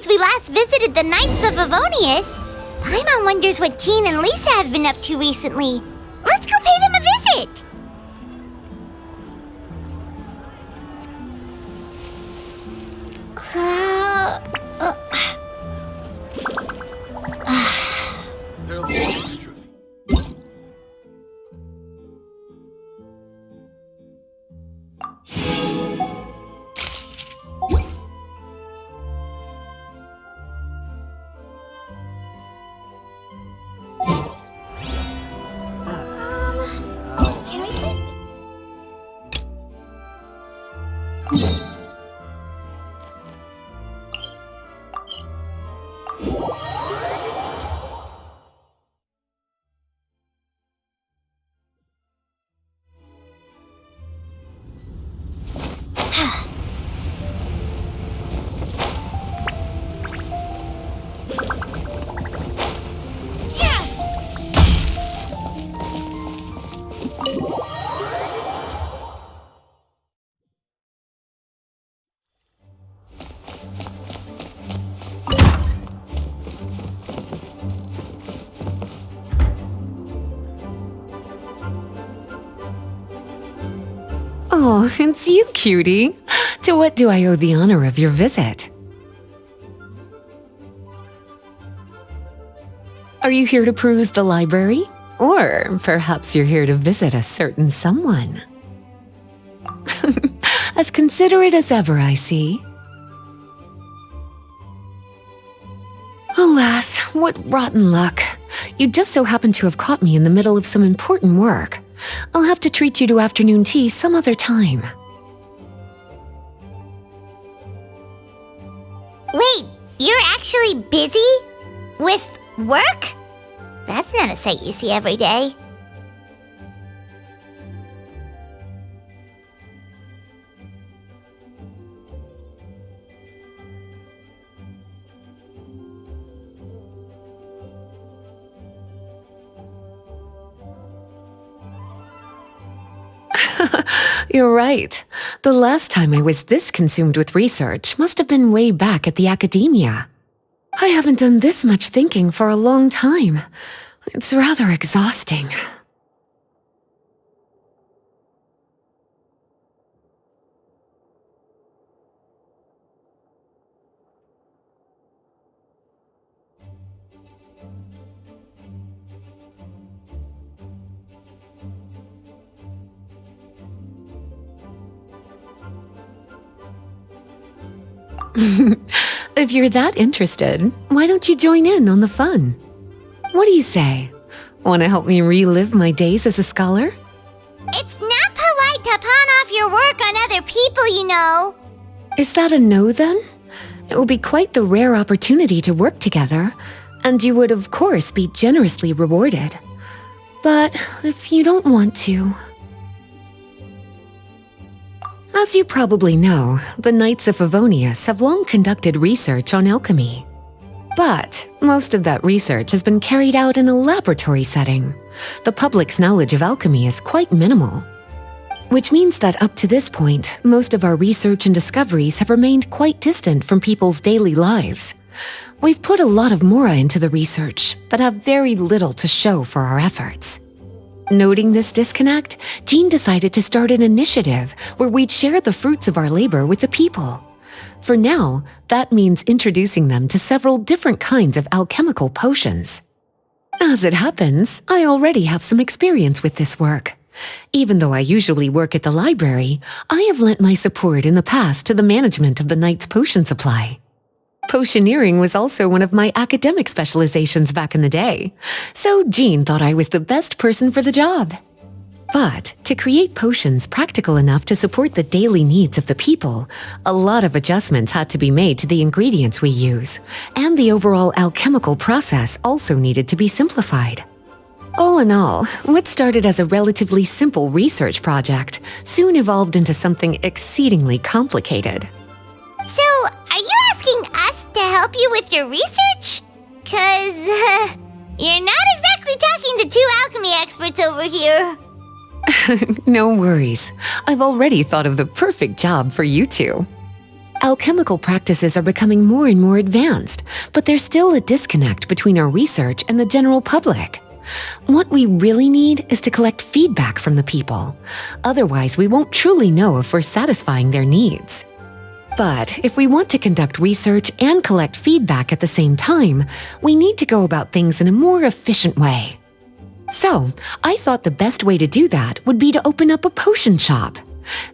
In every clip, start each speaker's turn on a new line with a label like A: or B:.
A: we last visited the Knights of Avonius. Paimon wonders what Jean and Lisa have been up to recently. Let's go pay them a visit!
B: There'll be extra.
A: Can we play?
C: Oh, it's you, cutie. To what do I owe the honor of your visit? Are you here to peruse the library? Or perhaps you're here to visit a certain someone? As considerate as ever, I see. Alas, what rotten luck. You just so happen to have caught me in the middle of some important work. I'll have to treat you to afternoon tea some other time.
A: Wait, you're actually busy? With work? That's not a sight you see every day.
C: You're right. The last time I was this consumed with research must have been way back at the academia. I haven't done this much thinking for a long time. It's rather exhausting. If you're that interested, why don't you join in on the fun? What do you say? Want to help me relive my days as a scholar?
A: It's not polite to pawn off your work on other people, you know.
C: Is that a no then? It will be quite the rare opportunity to work together, and you would of course be generously rewarded. But if you don't want to... As you probably know, the Knights of Avonius have long conducted research on alchemy. But most of that research has been carried out in a laboratory setting. The public's knowledge of alchemy is quite minimal. Which means that up to this point, most of our research and discoveries have remained quite distant from people's daily lives. We've put a lot of mora into the research, but have very little to show for our efforts. Noting this disconnect, Jean decided to start an initiative where we'd share the fruits of our labor with the people. For now, that means introducing them to several different kinds of alchemical potions. As it happens, I already have some experience with this work. Even though I usually work at the library, I have lent my support in the past to the management of the Knight's potion supply. Potioneering was also one of my academic specializations back in the day, so Jean thought I was the best person for the job. But to create potions practical enough to support the daily needs of the people, a lot of adjustments had to be made to the ingredients we use, and the overall alchemical process also needed to be simplified. All in all, what started as a relatively simple research project soon evolved into something exceedingly complicated.
A: So, are you asking us to help you with your research? 'Cause, you're not exactly talking to two alchemy experts over here.
C: No worries. I've already thought of the perfect job for you two. Alchemical practices are becoming more and more advanced, but there's still a disconnect between our research and the general public. What we really need is to collect feedback from the people. Otherwise, we won't truly know if we're satisfying their needs. But if we want to conduct research and collect feedback at the same time, we need to go about things in a more efficient way. So, I thought the best way to do that would be to open up a potion shop.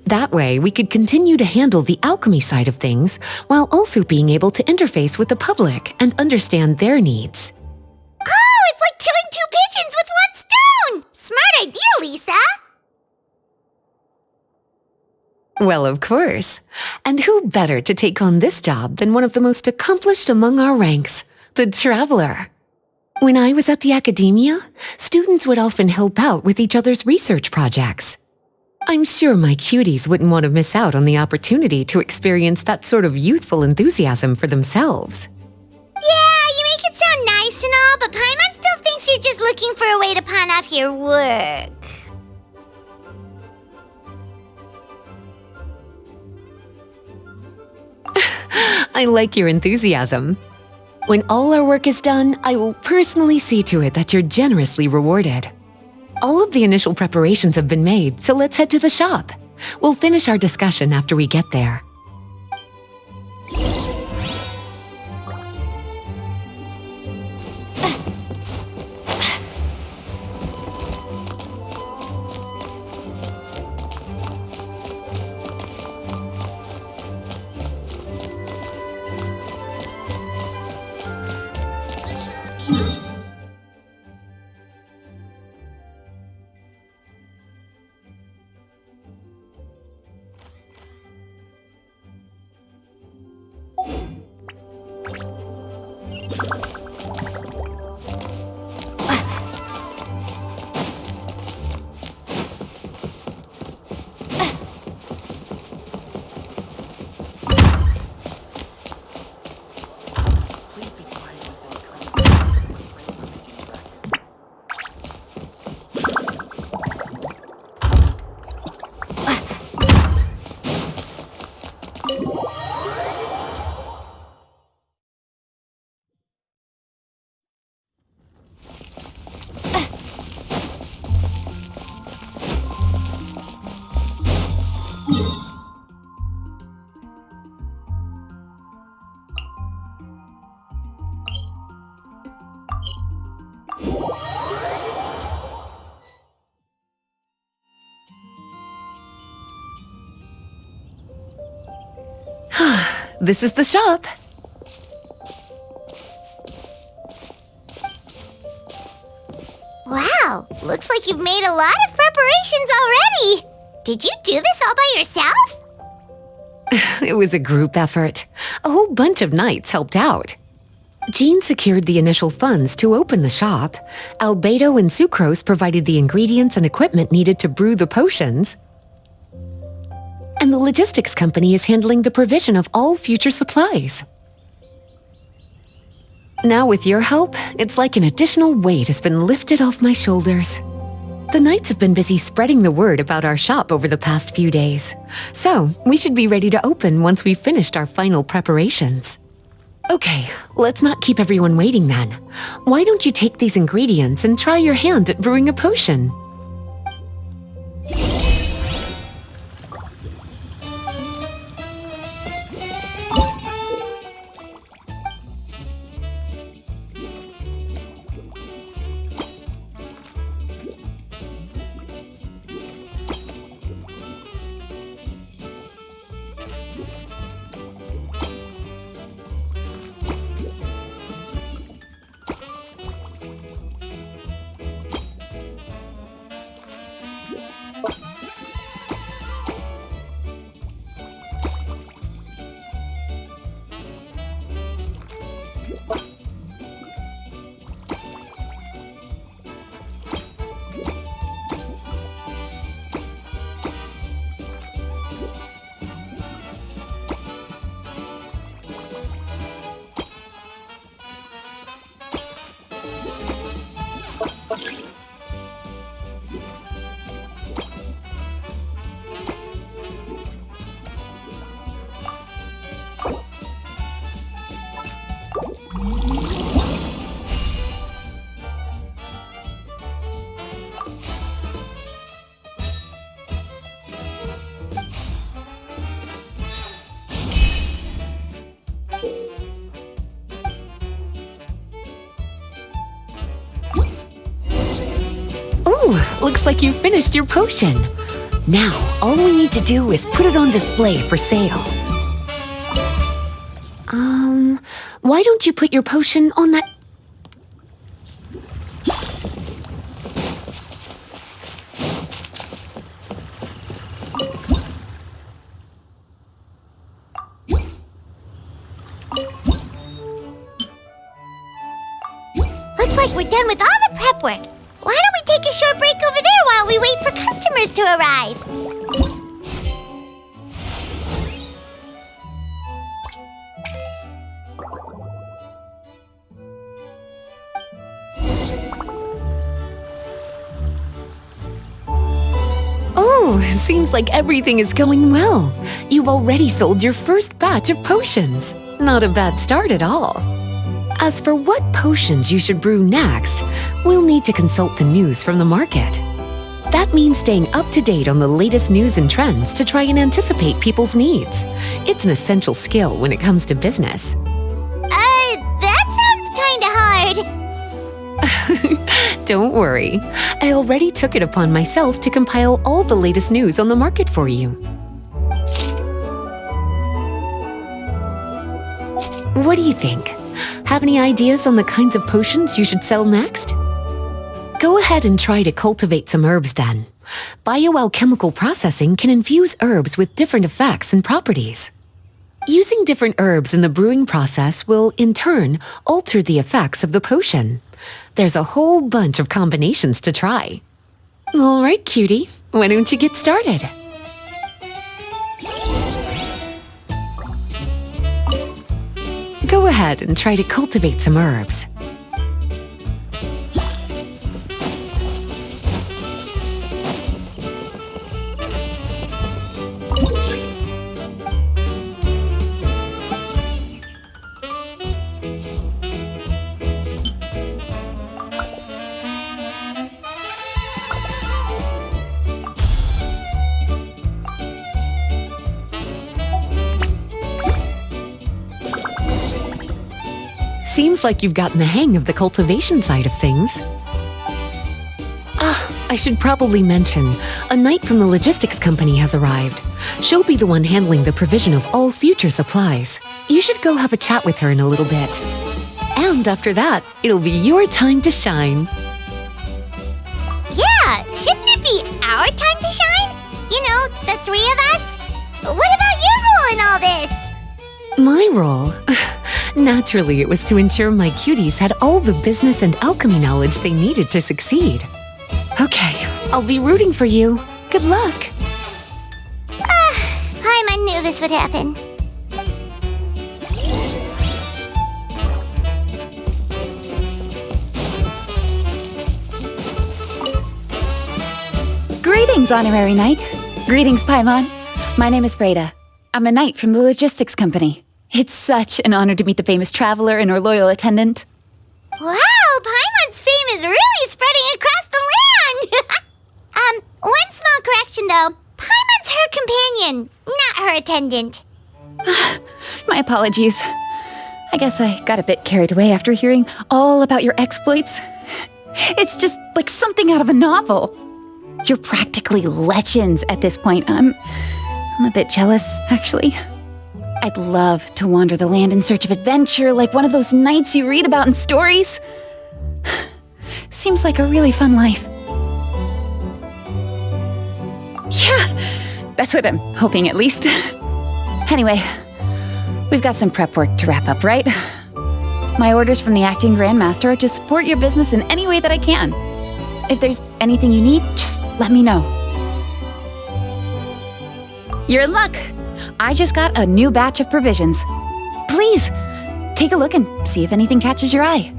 C: That way, we could continue to handle the alchemy side of things while also being able to interface with the public and understand their needs.
A: Oh, it's like killing two pigeons with one stone! Smart idea, Lisa!
C: Well, of course. And who better to take on this job than one of the most accomplished among our ranks, the Traveler? When I was at the academia, students would often help out with each other's research projects. I'm sure my cuties wouldn't want to miss out on the opportunity to experience that sort of youthful enthusiasm for themselves.
A: Yeah, you make it sound nice and all, but Paimon still thinks you're just looking for a way to pawn off your work.
C: I like your enthusiasm. When all our work is done, I will personally see to it that you're generously rewarded. All of the initial preparations have been made, so let's head to the shop. We'll finish our discussion after we get there. This is the shop.
A: Wow, looks like you've made a lot of preparations already. Did you do this all by yourself?
C: It was a group effort. A whole bunch of knights helped out. Jean secured the initial funds to open the shop. Albedo and Sucrose provided the ingredients and equipment needed to brew the potions. And the logistics company is handling the provision of all future supplies. Now with your help, it's like an additional weight has been lifted off my shoulders. The knights have been busy spreading the word about our shop over the past few days, so we should be ready to open once we've finished our final preparations. Okay, let's not keep everyone waiting then. Why don't you take these ingredients and try your hand at brewing a potion? Oh, looks like you finished your potion. Now, all we need to do is put it on display for sale. Why don't you put your potion on that...
A: Looks like we're done with all the prep work. Why don't we take a short break over there while we wait for customers to arrive?
C: Oh, seems like everything is going well. You've already sold your first batch of potions. Not a bad start at all. As for what potions you should brew next, we'll need to consult the news from the market. That means staying up to date on the latest news and trends to try and anticipate people's needs. It's an essential skill when it comes to business.
A: That sounds kinda hard.
C: Don't worry. I already took it upon myself to compile all the latest news on the market for you. What do you think? Have any ideas on the kinds of potions you should sell next? Go ahead and try to cultivate some herbs then. Bioalchemical processing can infuse herbs with different effects and properties. Using different herbs in the brewing process will, in turn, alter the effects of the potion. There's a whole bunch of combinations to try. All right, cutie, why don't you get started? Go ahead and try to cultivate some herbs. Seems like you've gotten the hang of the cultivation side of things. I should probably mention, a knight from the logistics company has arrived. She'll be the one handling the provision of all future supplies. You should go have a chat with her in a little bit. And after that, it'll be your time to shine.
A: Yeah, shouldn't it be our time to shine? You know, the three of us? What about your role in all this?
C: My role? Naturally, it was to ensure my cuties had all the business and alchemy knowledge they needed to succeed. Okay, I'll be rooting for you. Good luck.
A: Paimon knew this would happen.
D: Greetings, Honorary Knight. Greetings, Paimon. My name is Freda. I'm a knight from the logistics company. It's such an honor to meet the famous traveler and her loyal attendant.
A: Wow, Paimon's fame is really spreading across the land! One small correction though. Paimon's her companion, not her attendant.
D: My apologies. I guess I got a bit carried away after hearing all about your exploits. It's just like something out of a novel. You're practically legends at this point. I'm a bit jealous, actually. I'd love to wander the land in search of adventure like one of those knights you read about in stories. Seems like a really fun life. Yeah, that's what I'm hoping at least. Anyway, we've got some prep work to wrap up, right? My orders from the acting Grandmaster are to support your business in any way that I can. If there's anything you need, just let me know. You're in luck. I just got a new batch of provisions. Please, take a look and see if anything catches your eye.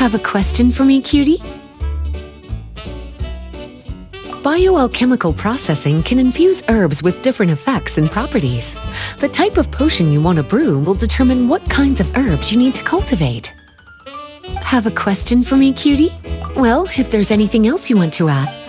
C: Have a question for me, cutie? Bioalchemical processing can infuse herbs with different effects and properties. The type of potion you want to brew will determine what kinds of herbs you need to cultivate. Have a question for me, cutie? Well, if there's anything else you want to add.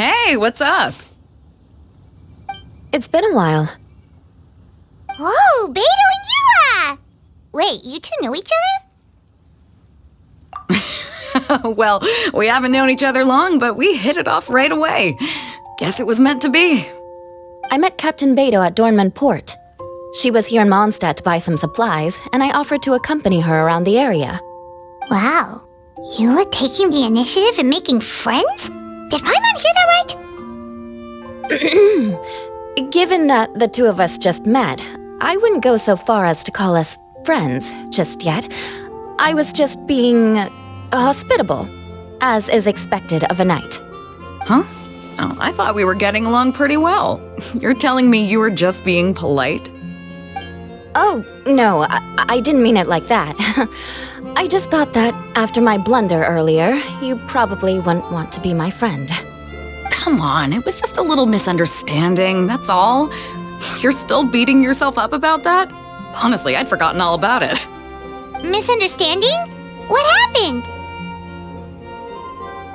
E: Hey, what's up?
C: It's been a while.
A: Whoa, Beto and Yua! Wait, you two know each other?
E: Well, we haven't known each other long, but we hit it off right away. Guess it was meant to be.
C: I met Captain Beto at Dornman Port. She was here in Mondstadt to buy some supplies, and I offered to accompany her around the area.
A: Wow. Yua taking the initiative and making friends? Did Paimon hear that right?
C: Given that the two of us just met, I wouldn't go so far as to call us friends just yet. I was just being hospitable, as is expected of a knight.
E: Huh? Oh, I thought we were getting along pretty well. You're telling me you were just being polite?
C: Oh, no, I didn't mean it like that. I just thought that after my blunder earlier, you probably wouldn't want to be my friend.
E: come on, it was just a little misunderstanding, that's all. You're still beating yourself up about that? Honestly, I'd forgotten all about it.
A: Misunderstanding? What happened?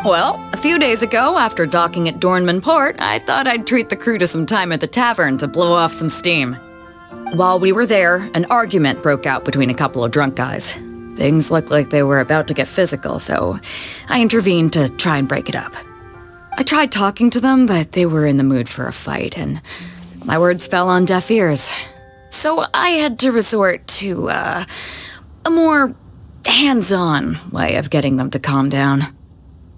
E: Well, a few days ago, after docking at Dornman Port, I thought I'd treat the crew to some time at the tavern to blow off some steam. While we were there, an argument broke out between a couple of drunk guys. Things looked like they were about to get physical, so I intervened to try and break it up. I tried talking to them, but they were in the mood for a fight, and my words fell on deaf ears. So I had to resort to a more hands-on way of getting them to calm down.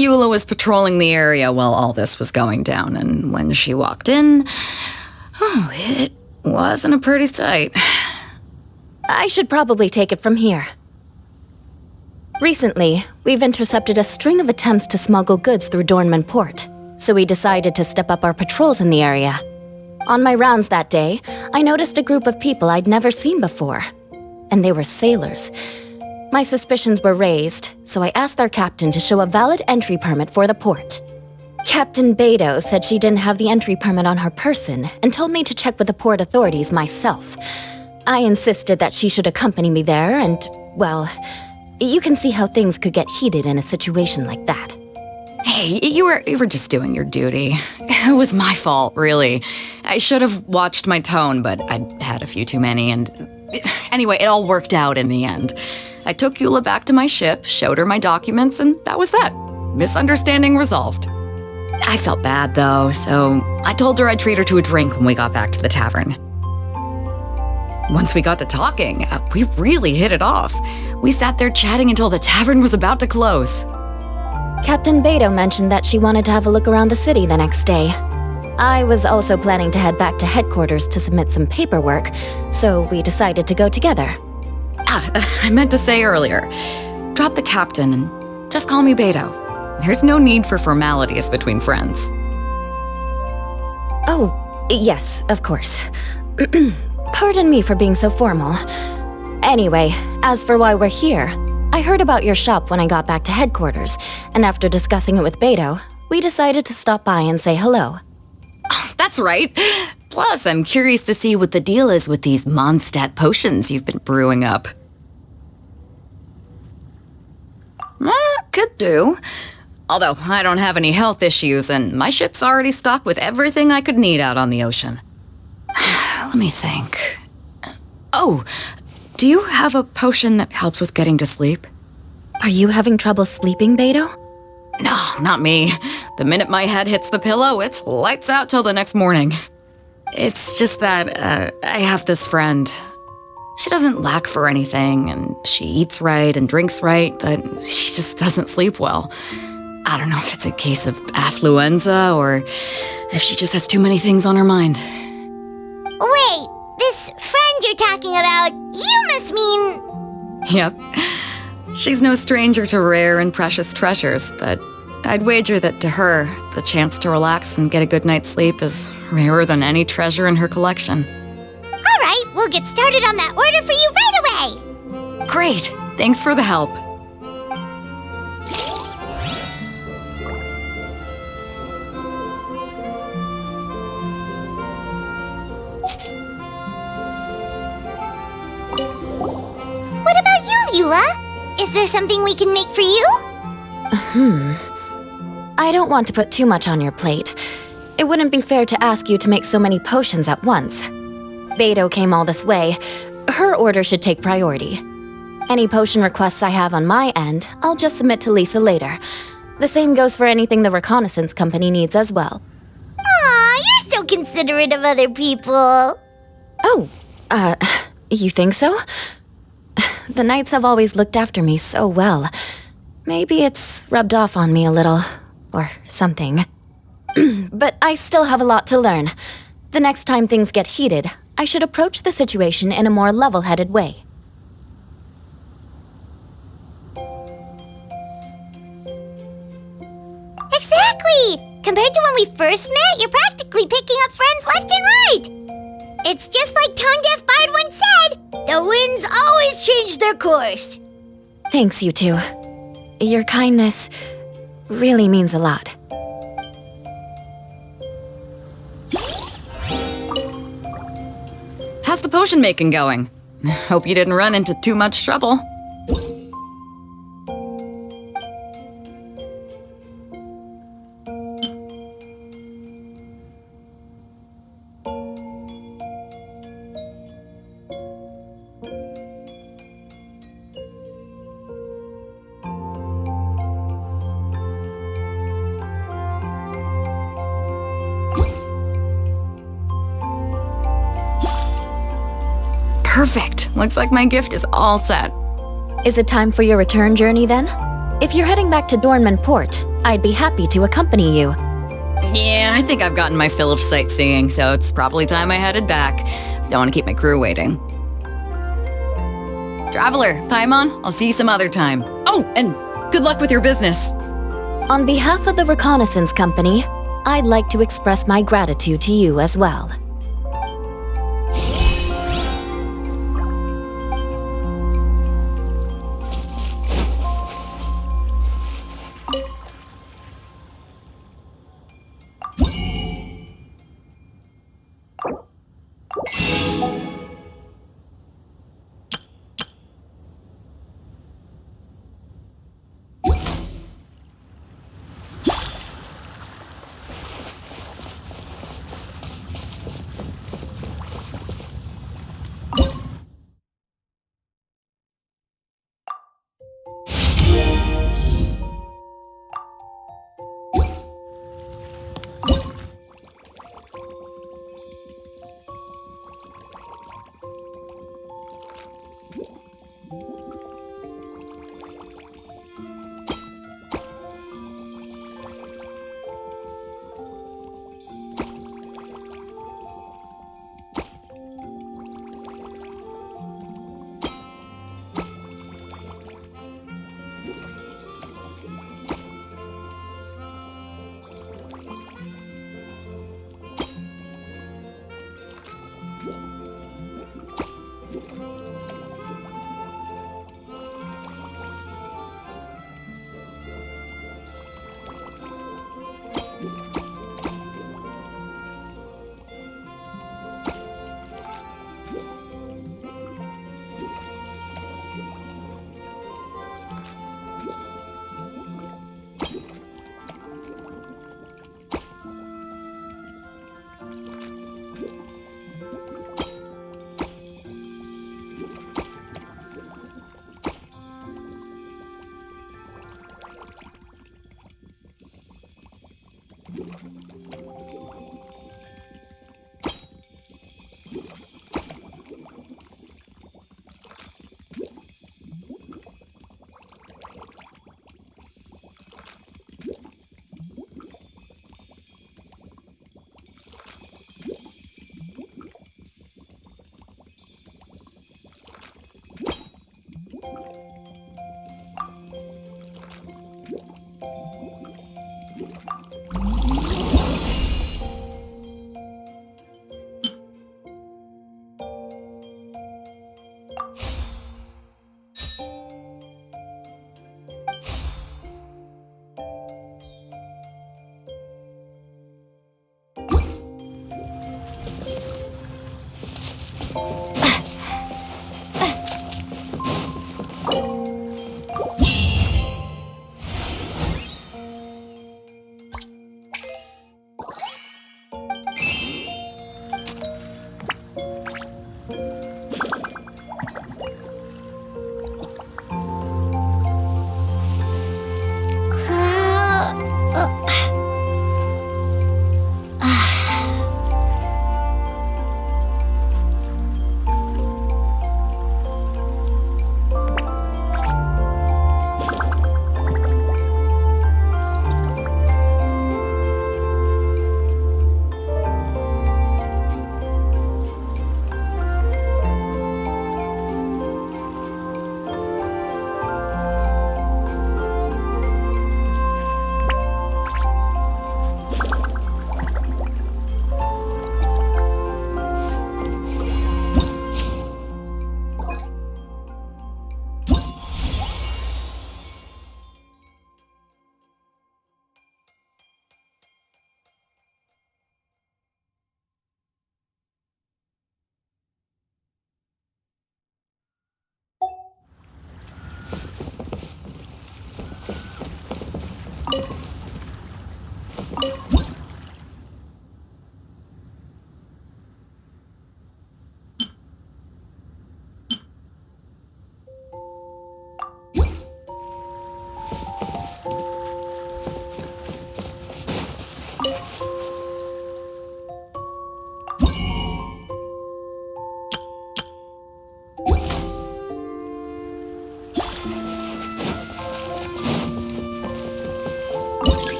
E: Eula was patrolling the area while all this was going down, and when she walked in, it wasn't a pretty sight.
F: I should probably take it from here. Recently, we've intercepted a string of attempts to smuggle goods through Dornman Port, so we decided to step up our patrols in the area. On my rounds that day, I noticed a group of people I'd never seen before, and they were sailors. My suspicions were raised, so I asked their captain to show a valid entry permit for the port. Captain Beto said she didn't have the entry permit on her person and told me to check with the port authorities myself. I insisted that she should accompany me there and, well, you can see how things could get heated in a situation like that.
E: Hey, you were just doing your duty. It was my fault, really. I should have watched my tone, but I'd had a few too many, and anyway, it all worked out in the end. I took Eula back to my ship, showed her my documents, and that was that. Misunderstanding resolved. I felt bad, though, so I told her I'd treat her to a drink when we got back to the tavern. Once we got to talking, we really hit it off. We sat there chatting until the tavern was about to close.
F: Captain Beto mentioned that she wanted to have a look around the city the next day. I was also planning to head back to headquarters to submit some paperwork, so we decided to go together.
E: I meant to say earlier, drop the captain and just call me Beto. There's no need for formalities between friends.
F: Oh, yes, of course. Pardon me for being so formal. Anyway, as for why we're here, I heard about your shop when I got back to headquarters, and after discussing it with Beto, we decided to stop by and say hello.
E: Oh, that's right. Plus, I'm curious to see what the deal is with these Mondstadt potions you've been brewing up. Could do. Although, I don't have any health issues, and my ship's already stocked with everything I could need out on the ocean. Let me think. Oh, do you have a potion that helps with getting to sleep?
F: Are you having trouble sleeping, Beto?
E: No, not me. The minute my head hits the pillow, it's lights out till the next morning. It's just that, I have this friend. She doesn't lack for anything, and she eats right and drinks right, but she just doesn't sleep well. I don't know if it's a case of affluenza or if she just has too many things on her mind.
A: Wait, this friend you're talking about, you must mean...
E: Yep. She's no stranger to rare and precious treasures, but I'd wager that to her, the chance to relax and get a good night's sleep is rarer than any treasure in her collection.
A: All right, we'll get started on that order for you right away.
E: Great! Thanks for the help.
A: What about you, Eula? Is there something we can make for you?
F: I don't want to put too much on your plate. It wouldn't be fair to ask you to make so many potions at once. Beto came all this way. Her order should take priority. Any potion requests I have on my end, I'll just submit to Lisa later. The same goes for anything the reconnaissance company needs as well.
A: Aw, you're so considerate of other people.
F: Oh, you think so? The Knights have always looked after me so well. Maybe it's rubbed off on me a little, or something. But I still have a lot to learn. The next time things get heated, I should approach the situation in a more level-headed way.
A: Exactly! Compared to when we first met, you're practically picking up friends left and right. It's just like Tone Deaf Bard once said, the winds always change their course.
F: Thanks, you two. Your kindness really means a lot.
E: how's the potion making going? Hope you didn't run into too much trouble. Perfect. Looks like my gift is all set.
F: Is it time for your return journey then? If you're heading back to Dornman Port, I'd be happy to accompany you.
E: Yeah, I think I've gotten my fill of sightseeing, so it's probably time I headed back. Don't want to keep my crew waiting. Traveler, Paimon, I'll see you some other time. Oh, and good luck with your business.
F: On behalf of the Reconnaissance Company, I'd like to express my gratitude to you as well.